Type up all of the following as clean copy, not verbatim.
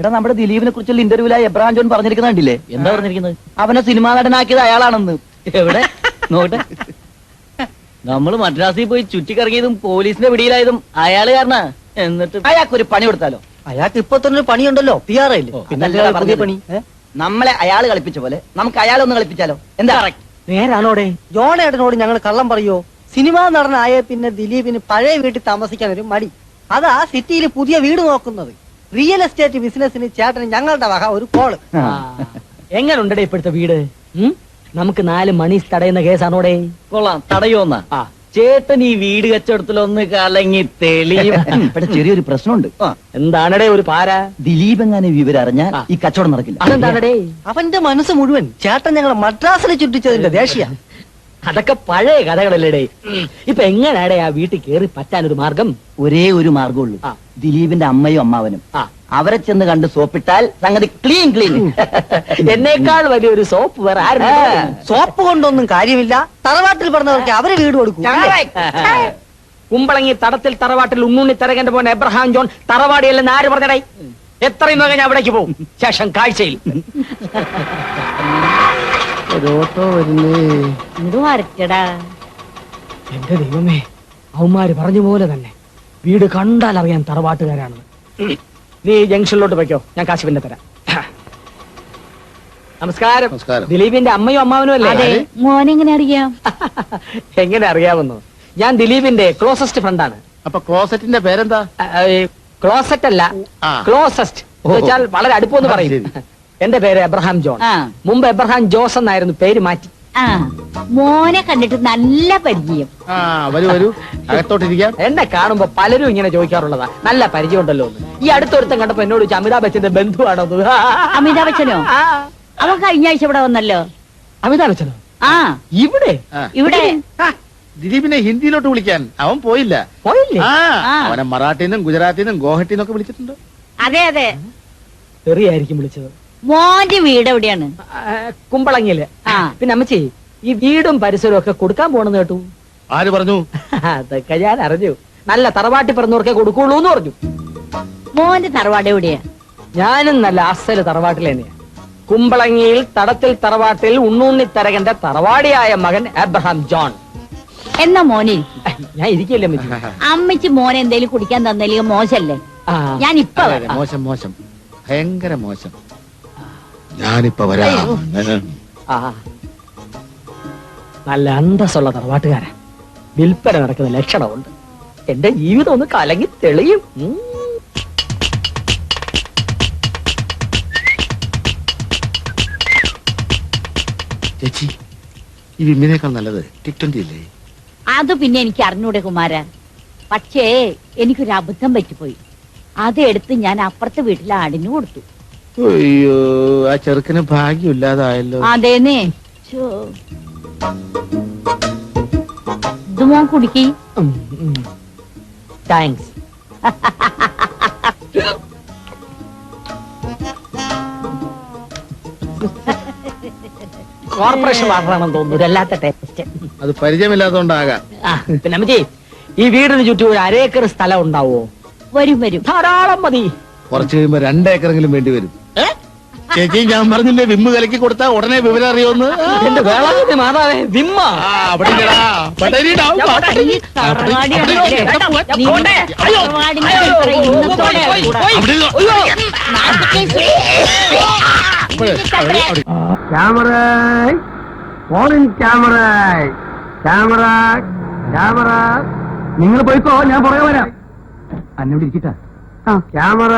എടാ നമ്മുടെ ദിലീപിനെ കുറിച്ചുള്ള ഇന്റർവ്യൂലായി എബ്രഹാം ജോൺ പറഞ്ഞിരിക്കുന്ന കണ്ടില്ലേ? എന്താ പറഞ്ഞിരിക്കുന്നത്? അവനെ സിനിമാ നടനാക്കിയത് അയാളാണെന്ന്. എവിടെ നോട്ടെ. നമ്മള് മദ്രാസിൽ പോയി ചുറ്റിക്കറങ്ങിയതും പോലീസിന്റെ പിടിയിലായതും അയാള് കാരണ. എന്നിട്ട് അയാൾക്കൊരു പണി കൊടുത്താലോ? അയാൾക്ക് ഇപ്പൊ തന്നെ ഒരു പണിയുണ്ടല്ലോ, പിആർഐ. പിന്നെ പുതിയ പണി. നമ്മളെ അയാള് കളിപ്പിച്ച പോലെ നമുക്ക് അയാളെ ഒന്ന് കളിപ്പിച്ചാലോ? എന്താ? നേരാണോടെ? ജോണേട്ടനോട് ഞങ്ങൾ കള്ളം പറയോ? സിനിമാ നടനായ പിന്നെ ദിലീപിന് പഴയ വീട്ടിൽ താമസിക്കാൻ ഒരു മടി. അതാ സിറ്റിയിൽ പുതിയ വീട് നോക്കുന്നത്. റിയൽ എസ്റ്റേറ്റ് ബിസിനസിന് ചേട്ടന് ഞങ്ങളുടെ വക ഒരു കോള്. എങ്ങനുണ്ടേ ഇപ്പോഴത്തെ വീട്? നമുക്ക് 4 മണി തടയുന്ന കേസാണോടെ? കൊള്ളാം. തടയോന്നാ? ചേട്ടൻ ഈ വീട് കച്ചവടത്തിലൊന്ന് കലങ്ങി തെളിയും. ഇവിടെ ചെറിയൊരു പ്രശ്നമുണ്ട്. എന്താണടേ ഒരു പാര? ദിലീപ് എങ്ങനെ വിവരം അറിഞ്ഞാൽ ഈ കച്ചവടം നടക്കില്ല. അതെന്താണടേ? അവന്റെ മനസ്സ് മുഴുവൻ ചേട്ടൻ ഞങ്ങളെ മദ്രാസിൽ ചുറ്റിച്ചതിന്റെ ദേഷ്യ. അതൊക്കെ പഴയ കഥകളല്ലേ. ഇപ്പൊ എങ്ങനെയാടേ ആ വീട്ടിൽ കയറി പറ്റാനൊരു മാർഗം? ഒരേ ഒരു മാർഗമുള്ളൂ. ദിലീപിന്റെ അമ്മയും അമ്മാവനും അവരെ ചെന്ന് കണ്ട് സോപ്പിട്ടാൽ സംഗതി ക്ലീൻ ക്ലീൻ. എന്നേക്കാൾ വലിയൊരു സോപ്പ് വേറെ ആരും. സോപ്പ് കൊണ്ടൊന്നും കാര്യമില്ല. തറവാട്ടിൽ പറഞ്ഞവർക്ക് അവരെ വീട് കൊടുക്കും. കുമ്പളങ്ങി തടത്തിൽ തറവാട്ടിൽ ഉണ്ണുണ്ണി തരകന്റെ പോലെ എബ്രഹാം ജോൺ തറവാടിയല്ലെന്ന് ആര് പറഞ്ഞടേ? എത്രയും വേഗം ഞാൻ അവിടേക്ക് പോകും. ശേഷം കാഴ്ചയിൽ. എന്റെ ദൈവമേ, അവന്മാര് പറഞ്ഞ പോലെ തന്നെ വീട് കണ്ടാൽ അറിയാൻ തറവാട്ടുകാരാണെന്ന്. നീ ജംഗ്ഷനിലോട്ട് വയ്ക്കോ, ഞാൻ കാശ് പിന്നെ തരാം. നമസ്കാരം. ദിലീപിന്റെ അമ്മയും അമ്മാവനും അല്ലേ? മോനെങ്ങനെ അറിയാം? എങ്ങനെ അറിയാമെന്നോ? ഞാൻ ദിലീപിന്റെ ക്ലോസസ്റ്റ് ഫ്രണ്ടാണ്. അപ്പൊ ക്ലോസറ്റിന്റെ പേരെന്താ? ക്ലോസറ്റ് അല്ല, ക്ലോസസ്റ്റ് വെച്ചാൽ വളരെ അടുപ്പമെന്ന് പറയും. എന്റെ പേര് എബ്രഹാം ജോൺ. മുമ്പ് എബ്രഹാം ജോസ് എന്നായിരുന്നു, പേര് മാറ്റി. മോനെ കണ്ടിട്ട് നല്ല പരിചയം. വരൂ അകത്തോട്ടിരിക്കാം. എന്നെ കാണുമ്പോ പലരും ഇങ്ങനെ ചോദിക്കാറുള്ളതാ, നല്ല പരിചയം ഉണ്ടല്ലോ എന്ന്. ഈ അടുത്തൊരുത്തം കണ്ടപ്പോ എന്നോട് ചോദിച്ചു അമിതാഭ് ബച്ചന്റെ ബന്ധുവാണോ? അമിതാഭ് ബച്ചനോ? അവൻ കഴിഞ്ഞ ആഴ്ച ഇവിടെ വന്നല്ലോ. അമിതാഭ് ബച്ചനോ? ഇവിടെ ഇവിടെ ദിലീപിനെ ഹിന്ദിയിലോട്ട് വിളിക്കാൻ അവൻ പോയില്ല. പോയില്ലേ? അവനെ മറാഠിന്നും ഗുജറാത്തിന്നും ഗോഹട്ടിന്നും ഒക്കെ വിളിച്ചിട്ടുണ്ട്. അതെ അതെ, തെറിയായിരിക്കും വിളിച്ചത്. മോന്റെ വീട് എവിടെയാണ്? കുമ്പളങ്ങില്. പിന്നെ അമ്മച്ചി, ഈ വീടും പരിസരവും ഒക്കെ കൊടുക്കാൻ പോണെന്ന് കേട്ടു. ആര് പറഞ്ഞു? അതൊക്കെ ഞാൻ അറിഞ്ഞു. നല്ല തറവാട്ടി പറഞ്ഞവർക്കെ കൊടുക്കുള്ളൂ എന്ന് പറഞ്ഞു. മോന്റെ തറവാട് എവിടെയാ? ഞാനും നല്ല അസല് തറവാട്ടിൽ തന്നെയാ. കുമ്പളങ്ങിയിൽ തടത്തിൽ തറവാട്ടിൽ ഉണ്ണുണ്ണി തരകന്റെ തറവാടിയായ മകൻ എബ്രഹാം ജോൺ. എന്നാ മോനെ ഞാൻ ഇരിക്കല്ലേ അമ്മച്ചി? അമ്മച്ചി മോനെ എന്തേലും കുടിക്കാൻ തന്നില്ലെങ്കിൽ മോശല്ലേ? ഞാൻ ഇപ്പൊ മോശം മോശം, ഭയങ്കര മോശം. ഞാനിപ്പോ വരാം. നല്ല അന്തസ്സുള്ള തറവാട്ടുകാരൻ. വിൽപ്പന നടക്കുന്ന ലക്ഷണമുണ്ട്. എന്റെ ജീവിതം ഒന്ന് കലങ്ങി തെളിയും. ചേച്ചി, ഈ വിമ്മിനേക്കാൾ നല്ലത് ടിക്-20 അല്ലേ? അത് പിന്നെ എനിക്ക് അറിഞ്ഞൂടെ കുമാര. പക്ഷേ എനിക്കൊരു അബദ്ധം പറ്റിപ്പോയി. അതെടുത്ത് ഞാൻ അപ്പുറത്തെ വീട്ടിലെ ആടിന് കൊടുത്തു. അയ്യോ, ആ ചെറുക്കന് ഭാഗ്യമില്ലാതായല്ലോ. അതേന്നേ. ഇത് മോൻ കുടിക്കി. താങ്ക്സ്. കോർപ്പറേഷൻ വാട്ടറാണെന്ന് തോന്നുന്നു, വല്ലാത്ത ടേസ്റ്റ്. അത് പരിചയമില്ലാത്തതുകൊണ്ടാകാം. പിന്നെ അമ്മച്ചി, ഈ വീടിന് ചുറ്റും ഒരു 1 ഏക്കർ സ്ഥലം ഉണ്ടാവോ? വരും വരും, ധാരാളം മതി. കുറച്ച് കഴിയുമ്പോ 2 ഏക്കറെങ്കിലും വേണ്ടി വരും. ചേച്ചി, ഞാൻ പറഞ്ഞില്ലേ വിമ്മ് കലക്കി കൊടുത്താ ഉടനെ വിവരം അറിയോന്ന്? എന്റെ വേളാങ്കണ്ണി മാതാവേ, വിമ്മ. Camera, foreign camera, camera, camera. നിങ്ങൾ പോയിക്കോ, ഞാൻ പുറകെ വരാം. അന്നോട് ഇരിക്കട്ടാ. ക്യാമറ.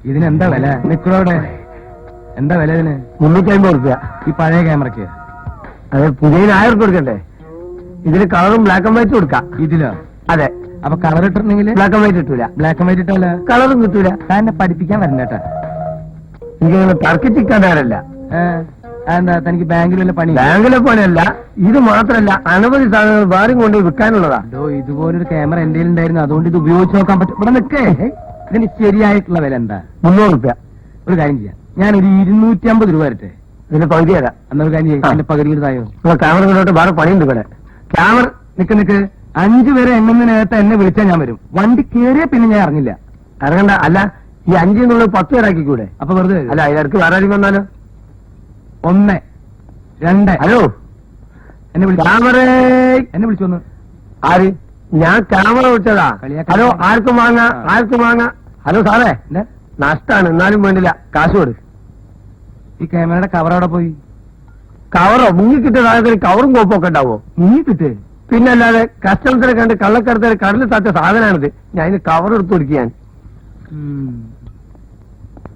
ഇതിനെന്താ വില? നിക്കോടെ എന്താ വില ഇതിന്? 350 രൂപ. ഈ പഴയ ക്യാമറയ്ക്ക്? അതെ, പുതിയ 1000 രൂപ കൊടുക്കണ്ടേ? ഇതിന് കളറും ബ്ലാക്ക് ആൻഡ് വൈറ്റ് കൊടുക്കാം. ഇതിലോ? അതെ. അപ്പൊ കളർ ഇട്ടിട്ടുണ്ടെങ്കിൽ ബ്ലാക്ക് ആൻഡ് വൈറ്റ് കിട്ടൂല. ബ്ലാക്ക് ആൻഡ് വൈറ്റ് ഇട്ടല്ല കളറും കിട്ടൂല. എന്നെ പഠിപ്പിക്കാൻ വരണ്ടേട്ടാ. എനിക്കങ്ങനെ തർക്കിച്ചിക്കാനല്ല. എന്താ തനിക്ക് ബാങ്കിൽ വല്ല പണി? ബാങ്കിലെ പണിയല്ല, ഇത് മാത്രല്ല അനവധി സാധനങ്ങൾ വേറെ കൊണ്ട് വിൽക്കാനുള്ളതാ. ഇതുപോലൊരു ക്യാമറ എന്റെ ഉണ്ടായിരുന്നു, അതുകൊണ്ട് ഇത് ഉപയോഗിച്ച് നോക്കാൻ പറ്റും. ഇവിടെ നിൽക്കേ, ഇതിന് ശരിയായിട്ടുള്ള വില എന്താ? 300 രൂപ. ഒരു കാര്യം ചെയ്യാം, ഞാനൊരു 250 രൂപ വരട്ടെ. ഇതിന്റെ പകുതി തരാം. എന്നൊരു കാര്യം ചെയ്യാം, എന്റെ പകുതി തായോ. ക്യാമറ കൊണ്ടോട്ട് വേറെ പണിയുണ്ട് ഇവിടെ. ക്യാമറ നിക്ക് 5 പേരെ എണ്ണുന്നതിനകത്ത് എന്നെ വിളിച്ചാൽ ഞാൻ വരും. വണ്ടി കേറിയ പിന്നെ ഞാൻ ഇറങ്ങില്ല. ഇറങ്ങണ്ട. അല്ല, ഈ 5 എന്നുള്ളത് 10 പേരാക്കിക്കൂടെ? അപ്പൊ വെറുതെ അല്ല, അതിനിടക്ക് വേറെ ആരെങ്കിലും വന്നാലോ? 1, 2. ഹലോ, എന്നെ വിളിച്ചു. എന്നെ വിളിച്ചു വന്ന് ആര്? ഞാൻ ക്യാമറ വിളിച്ചതാ. ഹലോ, ആർക്കും വാങ്ങ. ഹലോ സാറേ, നഷ്ടാണ്, എന്നാലും വേണ്ടില്ല, കാശ് കൊടു. ഈ ക്യാമറയുടെ കവർ അവിടെ പോയി. കവറോ? മുങ്ങിക്കിട്ട് കവറും കോപ്പൊക്കെ ഉണ്ടാവോ? മുങ്ങിക്കിട്ട് പിന്നല്ലാതെ കസ്റ്റമേഴ്സിനെ കണ്ട് കള്ളക്കടത്ത് കടലിൽ താച്ച സാധനമാണിത്. ഞാൻ ഇതിന് കവർ എടുത്തു കൊടുക്കാൻ.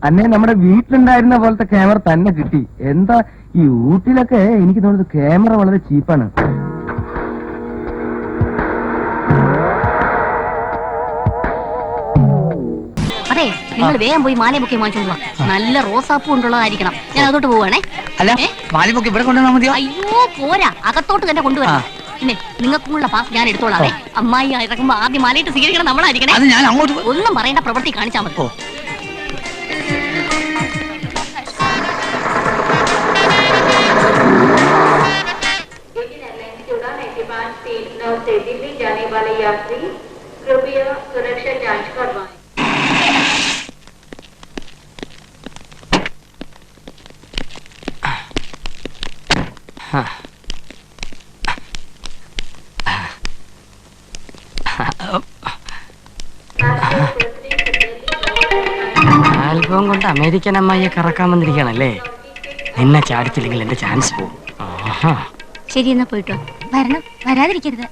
അന്നേ നമ്മുടെ വീട്ടിലുണ്ടായിരുന്ന പോലത്തെ ക്യാമറ തന്നെ കിട്ടി. എന്താ ഈ ഊട്ടിലൊക്കെ എനിക്ക് തോന്നുന്നത് ക്യാമറ വളരെ ചീപ്പാണ്. അതെ, നിങ്ങൾ വേഗം പോയി മാലയൊക്കെ വാങ്ങിച്ചോളാം. നല്ല റോസാപ്പൂ കൊണ്ടുള്ളതായിരിക്കണം. ഞാൻ അതോട്ട് പോവാണേ. അല്ല, മാലിപ്പൊക്കെ ഇവിടെ കൊണ്ടുവന്നാ മതിയോ? അയ്യോ പോരാ, അകത്തോട്ട് തന്നെ കൊണ്ടുവരാം. പിന്നെ നിങ്ങൾക്കുള്ള പാസ് ഞാൻ എടുത്തോളാവേ. അമ്മായി ഇറങ്ങുമ്പോ ആദ്യം മാലയിട്ട് സ്വീകരിക്കണം നമ്മളായിരിക്കണേ. അത് ഞാൻ അങ്ങോട്ട് ഒന്നും പറയേണ്ട, പ്രവൃത്തി കാണിച്ചാൽ മതി. दिल्ली जाने वाले यात्री कृपया सुरक्षा जांच करवाएं। ആൽബം കൊണ്ട് അമേരിക്കൻ അമ്മായിയെ കറക്കാൻ വന്നിരിക്കുകയാണല്ലേ. നിന്നെ ചാടിച്ചില്ലെങ്കിൽ എന്റെ ചാൻസ് പോകും. ശരി, എന്നാ പോയിട്ടോ. വരണം, വരാതിരിക്കരുത്.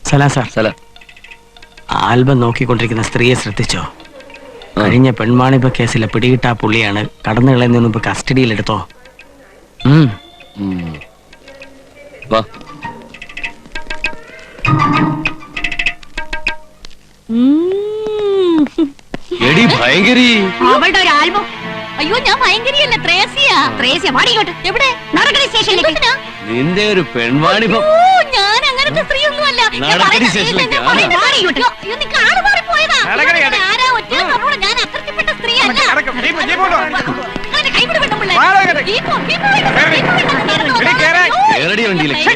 സലാം സാർ. ആൽബം നോക്കിക്കൊണ്ടിരിക്കുന്ന സ്ത്രീയെ ശ്രദ്ധിച്ചോ? കഴിഞ്ഞ പെൺവാണിഭ കേസിലെ പിടികിട്ടാ പുള്ളിയാണ്. കടന്നു കളയുന്നതിന് മുമ്പ് കസ്റ്റഡിയിലെടുത്തോ. അവളുടെ ഒരു ആൽബം. അയ്യോ, ഞാൻ ഭയങ്കരിയല്ല, ത്രേസ്യ. വാടിക്കോട്ടെ. എവിടെ? നടക്കടി സ്റ്റേഷനിലേക്ക്. നിന്റെ ഒരു പെൺവാണിഭം. ഞാൻ അങ്ങനത്തെ സ്ത്രീയൊന്നുമല്ല. നടക്കടി സ്റ്റേഷനിലേക്ക്. ആരാ ഒറ്റ പറഞ്ഞോളൂ, ഞാൻ അത്രത്തിൽപ്പെട്ട സ്ത്രീയല്ല. കേരടി വണ്ടിയിലേക്ക്.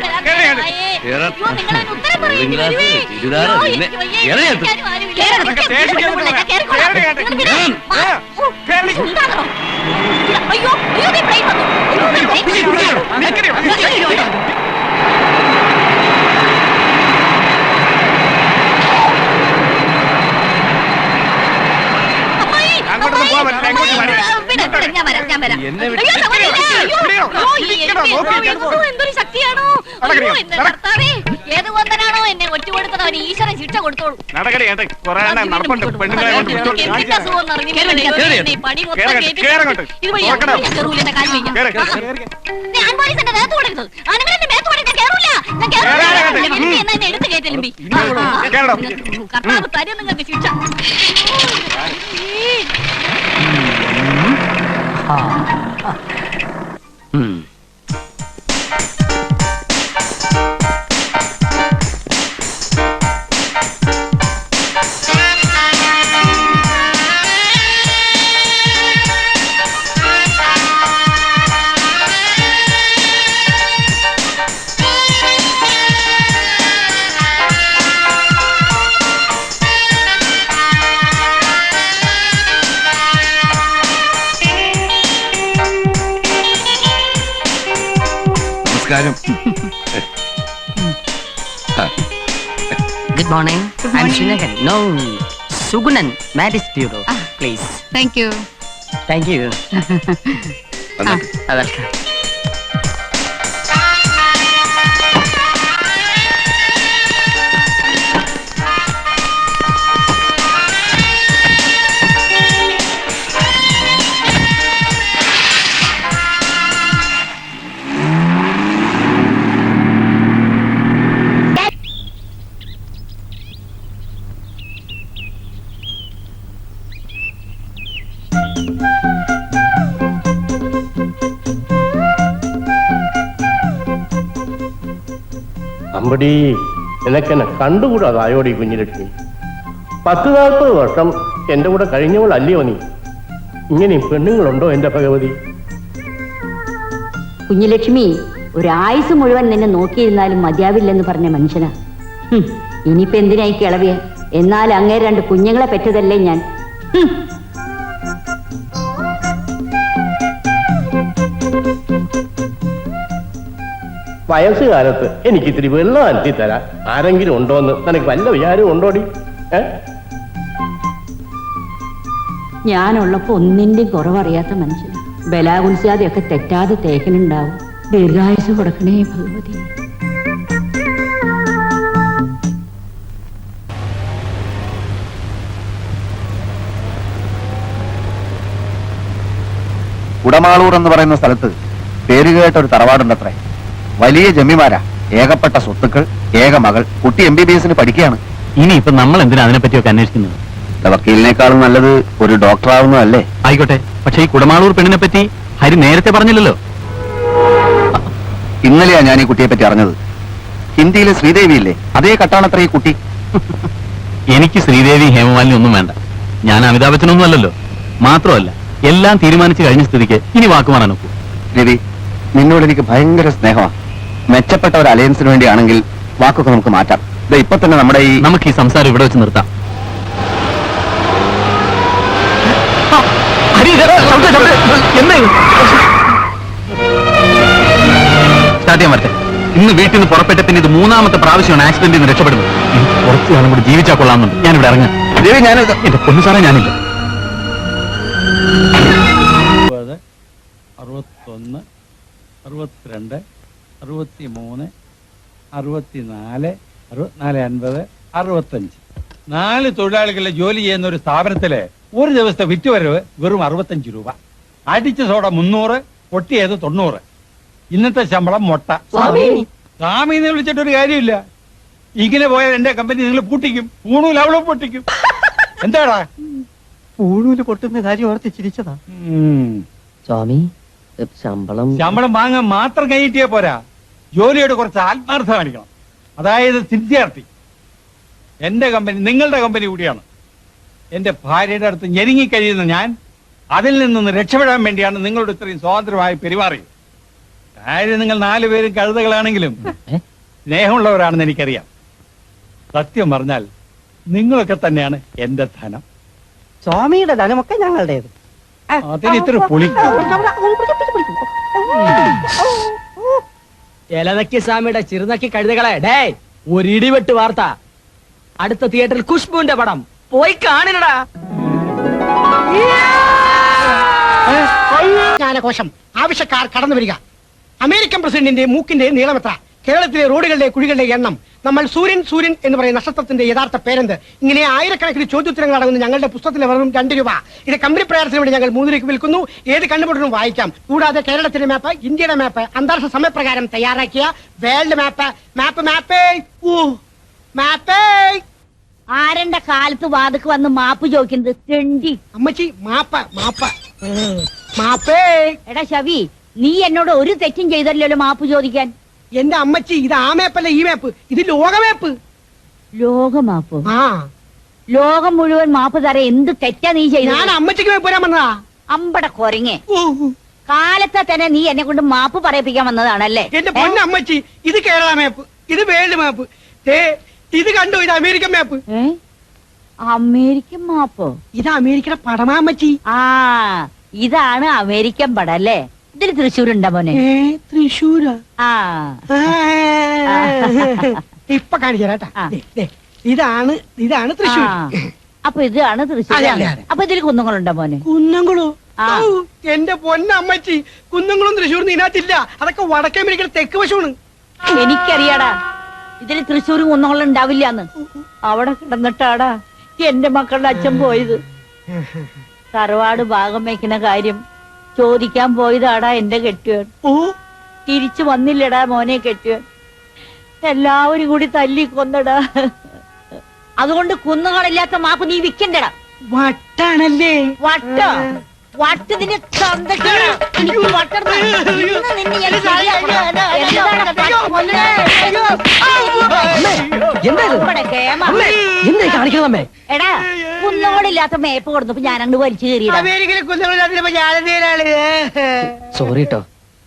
എന്തൊരു ശക്തിയാണോ! ഏത് വന്തനാണോ എന്നെ ഒറ്റുകൊടുത്തത് അവന് ഈശ്വരൻ ശിക്ഷ കൊടുത്തോളൂ. എടുത്ത് കയറ്റലുമ്പി കർത്താവ് തരും നിങ്ങൾക്ക് ശിക്ഷ. Good morning. I'm Srinagar. No, Sugunan, Marriage Bureau. Please. Thank you. Thank you. Welcome. അമ്പടി, നിനക്കെന്നെ കണ്ടുകൂടാതായോടി കുഞ്ഞിലക്ഷ്മി. 10-40 വർഷം എന്റെ കൂടെ കഴിഞ്ഞവളല്ലയോ നീ? ഇങ്ങനെ പെണ്ണുങ്ങളുണ്ടോ എന്റെ ഭഗവതി? കുഞ്ഞുലക്ഷ്മി, ഒരായുസ് മുഴുവൻ നിന്നെ നോക്കിയിരുന്നാലും മതിയാവില്ലെന്ന് പറഞ്ഞ മനുഷ്യനാ. ഇനിയിപ്പോ എന്തിനായി കിളവിയ? എന്നാൽ അങ്ങേ 2 കുഞ്ഞുങ്ങളെ പെറ്റതല്ലേ ഞാൻ. വയസ്സുകാലത്ത് എനിക്ക് ഇത്തിരി വെള്ളം അനത്തി തരാൻ ആരെങ്കിലും ഉണ്ടോന്ന് നിനക്ക് വല്ല വിചാരവും ഉണ്ടോടി? ഞാനുള്ളപ്പോ ഒന്നിന്റെയും കുറവറിയാത്ത മനുഷ്യൻ. ബലാകുൽസ്യാതെയൊക്കെ തെറ്റാതെ തേക്കനുണ്ടാവും. ദീർഘായുസ് കൊടുക്കണേ ഭഗവതി. കുടമാളൂർ എന്ന് പറയുന്ന സ്ഥലത്ത് പേരുകേട്ട ഒരു തറവാടുണ്ടത്രേ. വലിയ ജമ്മിമാരാ, ഏകപ്പെട്ട സ്വത്തുക്കൾ, ഏക മകൾ. കുട്ടി MBBS പഠിക്കുകയാണ്. ഇനിയിപ്പൊ നമ്മൾ എന്തിനാ അതിനെപ്പറ്റിയൊക്കെ അന്വേഷിക്കുന്നത്? വക്കീലിനേക്കാളും നല്ലത് ഒരു ഡോക്ടർ ആവുന്നതല്ലേ? ആയിക്കോട്ടെ, പക്ഷെ ഈ കുടമാളൂർ പെണ്ണിനെ പറ്റി ഹരി നേരത്തെ പറഞ്ഞില്ലല്ലോ. ഇന്നലെയാ ഞാൻ ഈ കുട്ടിയെ പറ്റി അറിഞ്ഞത്. ഹിന്ദിയിലെ ശ്രീദേവി ഇല്ലേ, അതേ കട്ടാണത്ര ഈ കുട്ടി. എനിക്ക് ശ്രീദേവി ഹേമമാലിനി ഒന്നും വേണ്ട. ഞാൻ അമിതാഭ് ബച്ചനൊന്നും അല്ലല്ലോ. മാത്രമല്ല, എല്ലാം തീരുമാനിച്ചു കഴിഞ്ഞ സ്ഥിതിക്ക് ഇനി വാക്കുമാറാൻ നോക്കൂ. രവി, നിന്നോട് എനിക്ക് ഭയങ്കര സ്നേഹമാണ്. മെച്ചപ്പെട്ട ഒരു അലയൻസിന് വേണ്ടിയാണെങ്കിൽ വാക്കൊക്കെ നമുക്ക് മാറ്റാം. ഇപ്പൊ തന്നെ നമുക്ക് ഈ സംസാരം ഇവിടെ വെച്ച് നിർത്താം. സ്റ്റാർട്ട് ചെയ്യാൻ പറ്റേ. ഇന്ന് വീട്ടിൽ നിന്ന് പുറപ്പെട്ട പിന്നെ ഇത് 3ാമത്തെ പ്രാവശ്യമാണ് ആക്സിഡന്റിൽ നിന്ന് രക്ഷപ്പെടുന്നത്. കുറച്ചു കാലം കൂടി ജീവിച്ചാൽ കൊള്ളാമെന്നുണ്ട്. ഞാനിവിടെ ഇറങ്ങാം. രവി, ഞാനിത് എന്റെ പൊന്നു സാറേ, ഞാനില്ല. 61, 62, 63, 64, 50, 65. 4 തൊഴിലാളികളെ ജോലി ചെയ്യുന്ന ഒരു സ്ഥാപനത്തില് ഒരു ദിവസത്തെ വിറ്റുവരവ് വെറും 65 രൂപ. അടിച്ച സോഡ 300, പൊട്ടിയത് 90. ഇന്നത്തെ ശമ്പളം മൊട്ട. സ്വാമിന്ന് വിളിച്ചിട്ടൊരു കാര്യമില്ല. ഇങ്ങനെ പോയാൽ എന്റെ കമ്പനി നിങ്ങൾ പൂട്ടിക്കും. പൂണൂൽ അവളും പൊട്ടിക്കും. എന്താടാ പൂണൂല് പൊട്ടുന്ന കാര്യം ഓർത്ത് ചിരിച്ചതാ. സ്വാമി, ശമ്പളം വാങ്ങാൻ മാത്രം കൈയിട്ടിയാ പോരാ, ജോലിയോട് കുറച്ച് ആത്മാർത്ഥ കാണിക്കണം. അതായത് സിൻസിയറിറ്റി. എന്റെ കമ്പനി നിങ്ങളുടെ കമ്പനി കൂടിയാണ്. എന്റെ ഭാര്യയുടെ അടുത്ത് ഞെരുങ്ങി കഴിയുന്ന ഞാൻ അതിൽ നിന്ന് രക്ഷപ്പെടാൻ വേണ്ടിയാണ് നിങ്ങളോട് ഇത്രയും സ്വാതന്ത്ര്യമായി പെരുമാറിയത്. കാര്യം നിങ്ങൾ 4 പേരും കഴുതകളാണെങ്കിലും സ്നേഹമുള്ളവരാണെന്ന് എനിക്കറിയാം. സത്യം പറഞ്ഞാൽ നിങ്ങളൊക്കെ തന്നെയാണ് എന്റെ ധനം. സ്വാമിയുടെ ധനമൊക്കെ ഞങ്ങളുടേത്. അതിന് ഇത്ര പൊളിക്കും. എലനക്കി സ്വാമിയുടെ ചിറുനക്കി കഴുതകളെ ഡേ, ഒരു ഇടിവെട്ട് വാർത്ത. അടുത്ത തിയേറ്ററിൽ ഖുഷ്ബുവിന്റെ പടം പോയി കാണണടാ. ജ്ഞാനകോശം ആവശ്യക്കാർ കടന്നു വരിക. അമേരിക്കൻ പ്രസിഡന്റിന്റെ മൂക്കിന്റെ നീളമെത്ര? കേരളത്തിലെ റോഡുകളുടെ കുഴികളുടെ എണ്ണം? നമ്മൾ സൂര്യൻ സൂര്യൻ എന്ന് പറയുന്ന നക്ഷത്രത്തിന്റെ യഥാർത്ഥ പേരെന്ത്? ഇങ്ങനെ ആയിരക്കണക്കിന് ചോദ്യോത്തരങ്ങൾ അടങ്ങുന്ന ഞങ്ങളുടെ പുസ്തകത്തിലെ വെറും 2 രൂപ. ഇത് കമ്പനി പ്രയാസത്തിന് വേണ്ടി ഞങ്ങൾ 3 രൂപയ്ക്ക് വിൽക്കുന്നു. ഏത് കണ്ടുപിടുത്തവും വായിക്കാം. കൂടാതെ കേരളത്തിന്റെ മാപ്പ്, ഇന്ത്യയുടെ മാപ്പ്, അന്താരാഷ്ട്ര സമയപ്രകാരം തയ്യാറാക്കിയ വേൾഡ് മാപ്പ്. മാപ്പ് ആരന്റെ കാലത്ത് വാതക്ക് വന്ന് മാപ്പ് ചോദിക്കുന്നത്? തെണ്ടി അമ്മച്ചി, മാപ്പ് മാപ്പ് മാപ്പേ. എടാ ശവി, നീ എന്നോട് ഒരു തെറ്റും ചെയ്തല്ലോ മാപ്പ് ചോദിക്കാൻ. എന്റെ അമ്മച്ചി, ഇത് ആ മാപ്പല്ല, ഈ മാപ്പ്. ഇത് ലോകമാപ്പ്. ലോകമാപ്പ്? ആ, ലോകം മുഴുവൻ മാപ്പ് തര എന്ത് തെറ്റാ നീ ചെയ്തത്? ഞാൻ അമ്മച്ചിക്ക് മാപ്പ് വരാൻ വന്നതാ. അമ്പട കൊരങ്ങേ, കാലത്തെ തന്നെ നീ എന്നെ കൊണ്ട് മാപ്പ് പറയിപ്പിക്കാൻ വന്നതാണല്ലേ? എന്റെ പൊന്നമ്മച്ചി, ഇത് കേരള മാപ്പ്, ഇത് വേൾഡ് മാപ്പ്. ഇത് കണ്ടു, ഇത് അമേരിക്കൻ മാപ്പ്. അമേരിക്കൻ മാപ്പോ? ഇത് അമേരിക്കയുടെ പടമാമ്മച്ചി. ആ, ഇതാണ് അമേരിക്കൻ പടം അല്ലേ? ഇതിൽ തൃശ്ശൂരുണ്ടോ മോനെ? തൃശ്ശൂരാ? ആ, ഇപ്പൊ കാണിച്ചു തരാട്ടാ. ഇതാണ് തൃശ്ശൂർ. അപ്പൊ ഇതാണ് തൃശ്ശൂർ. അപ്പൊ ഇതിൽ കുന്നങ്ങളുണ്ടോ മോനെ? കുന്നങ്ങളോ? എന്റെ പൊന്നമ്മച്ചി, കുന്നങ്ങളും തൃശ്ശൂർ ഇതിനകത്തില്ല. അതൊക്കെ വടക്കേ അമേരിക്കയുടെ തെക്ക് വശമാണ്. എനിക്കറിയാടാ, ഇതിൽ തൃശ്ശൂരും കുന്നങ്ങളും ഉണ്ടാവില്ലാന്ന്. അവിടെ കിടന്നിട്ടാടാ എന്റെ മക്കളുടെ അച്ഛൻ പോയത്. തറവാട് ഭാഗം വയ്ക്കുന്ന കാര്യം ചോദിക്കാൻ പോയതാടാ എന്റെ കെട്ടിയവൻ. തിരിച്ചു വന്നില്ലടാ മോനെ കെട്ടിയവൻ. എല്ലാവരും കൂടി തല്ലി കൊന്നടാ. അതുകൊണ്ട് കുന്നുകളില്ലാത്ത മാപ്പ് നീ വിൽക്കണ്ടടാ. വട്ടാണല്ലേ? വട്ടോ? വട്ട് നിന്നെ തന്നിട്ടാണ്. എനിക്ക് വട്ടർന്ന് നിന്നെ ഞാൻ ശരിയാക്കണം. എടാ, കുന്നോടില്ലാത്ത മേപ്പ് കൊടുത്തപ്പോ ഞാൻ അങ്ങോട്ട് വലിച്ചു കയറിയിടാ. സോറി കേട്ടോ,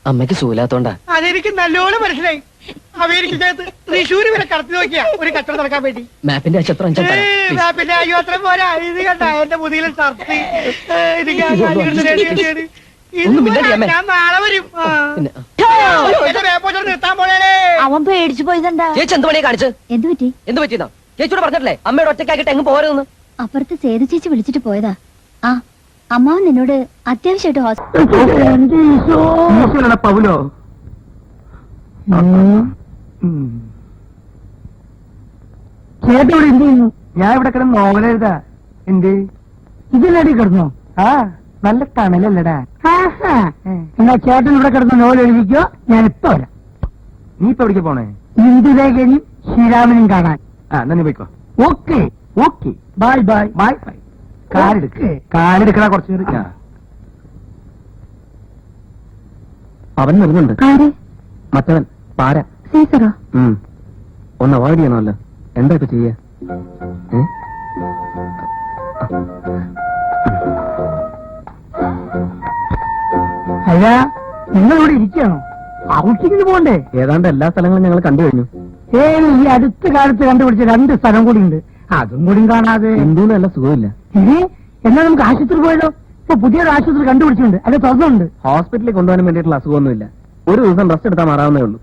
അമ്മയ്ക്ക് സൂലാത്തോണ്ടാ. അതെനിക്ക് നല്ലോണം മനസ്സിലായി. അമേരിക്കക്കകത്ത് തൃശ്ശൂര് വരെ കടത്തി നോക്കിയാ ഒരു കച്ചവടം നടക്കാൻ വേണ്ടി. മാപ്പിന്റെ അച്ചത്രം പിന്നെ അയ്യോ അത്ര പോരാ. ഇത് കണ്ട എന്റെ മുതിയിലെ ഷർട്ട്. ഇത് ഞാൻ നാളെ വരും. എന്റെ വേപ്പോച്ചോട് നിർത്താൻ പോണേ. അവൻ പേടിച്ചു പോയതെന്താ? ചേച്ചി എന്ത് പണിയാ കാണിച്ച്? എന്ത് പറ്റി? എന്ത് പറ്റിയെന്നോ? ചേച്ചിയോട് പറഞ്ഞിട്ടില്ലേ അമ്മയുടെ ഒറ്റയ്ക്കാക്കിട്ട് എങ്ങും പോരുന്നു? അപ്പുറത്ത് സേതു ചേച്ചി വിളിച്ചിട്ട് പോയതാ. ആ അമ്മാവൻ നിന്നോട് അത്യാവശ്യമായിട്ട് പൗലോ ചേട്ടൻ ഇവിടെ എന്ത് ചെയ്യുന്നു? ഞാൻ ഇവിടെ കിടന്ന് നോവലെഴുതാ. എന്ത് ഇതിലടി കിടന്നോ? ആ നല്ല തണലല്ലടാ. എന്നാ ചേട്ടൻ ഇവിടെ കിടന്ന് നോവൽ എഴുതിക്കോ, ഞാൻ ഇപ്പൊ വരാം. നീ ഇപ്പൊ എവിടേക്ക് പോണേ? ഇന്ദുലേഖനും ശ്രീരാമനും കാണാൻ. ആ എന്നാ നീ പോയിക്കോ. Okay okay bye bye bye bye. കാലെടുക്കണ കുറച്ച് നേരം. അവൻ വരുന്നുണ്ട്. മറ്റവൻ പാര. ഒന്ന് അവോയ്ഡ് ചെയ്യണമല്ലോ. എന്താ ഇപ്പൊ ചെയ്യ? അല്ല നിങ്ങളിവിടെ ഇരിക്കുകയാണോ? ഔട്ടിങ്ങിന് പോകണ്ടേ? ഏതാണ്ട് എല്ലാ സ്ഥലങ്ങളും ഞങ്ങൾ കണ്ടു കഴിഞ്ഞു. ഈ അടുത്ത കാലത്ത് കണ്ടുപിടിച്ച 2 സ്ഥലം കൂടി ഉണ്ട്. അതും കൂടി കാണാതെ എന്തോന്നും നല്ല സുഖമില്ല. എന്നാ നമുക്ക് ആശുപത്രി പോയല്ലോ. ഇപ്പൊ പുതിയൊരു ആശുപത്രി കണ്ടുപിടിച്ചിട്ടുണ്ട്. അത് തുറന്നുണ്ട്. ഹോസ്പിറ്റലിൽ കൊണ്ടുപോകാൻ വേണ്ടിയിട്ടുള്ള അസുഖമൊന്നുമില്ല. ഒരു ദിവസം റെസ്റ്റ് എടുത്താൽ മാറാവുന്നേ ഉള്ളൂ.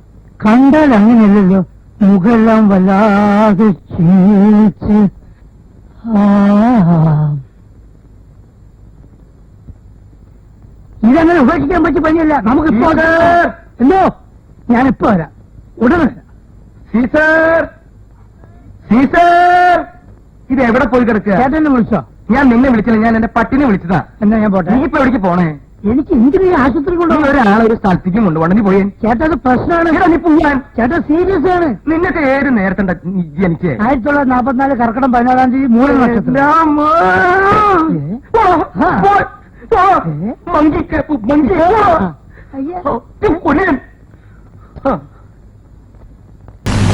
കണ്ടാൽ അങ്ങനെയല്ലല്ലോ. മുഖെല്ലാം വല്ലാതെ ക്ഷീണിച്ച്. ഇതങ്ങനെ ഉപേക്ഷിക്കാൻ പറ്റിയ പനിയല്ല. നമുക്കിപ്പോ എന്തോ ഞാനിപ്പോ വരാം. ഉടനെ വരാം. സീസർ സീസർ ഇത് എവിടെ പോയി കിടക്കുക? ചേട്ടനെ വിളിച്ചോ? ഞാൻ നിന്നെ വിളിച്ചില്ല, ഞാൻ എന്റെ പട്ടിനെ വിളിച്ചതാ. എന്നാ ഞാൻ പോട്ടെ. നീ ഇപ്പൊ എവിടേക്ക് പോണേ? എനിക്ക് എന്തിനീ ആശുപത്രി കൊണ്ടുപോകുന്ന ഒരാളെ ഒരു സ്ഥലത്തേക്ക് കൊണ്ടുപോകണം. നീ പോയി. ചേട്ടാ അത് പ്രശ്നമാണ്. നീ പോവാൻ. ചേട്ടാ സീരിയസ് ആണ്. നിന്നൊക്കെ ഏത് നേരത്തെ എനിക്ക് 1944 കർക്കിടകം 14-ാം തീയതി 3 നക്ഷത്രം. മങ്കി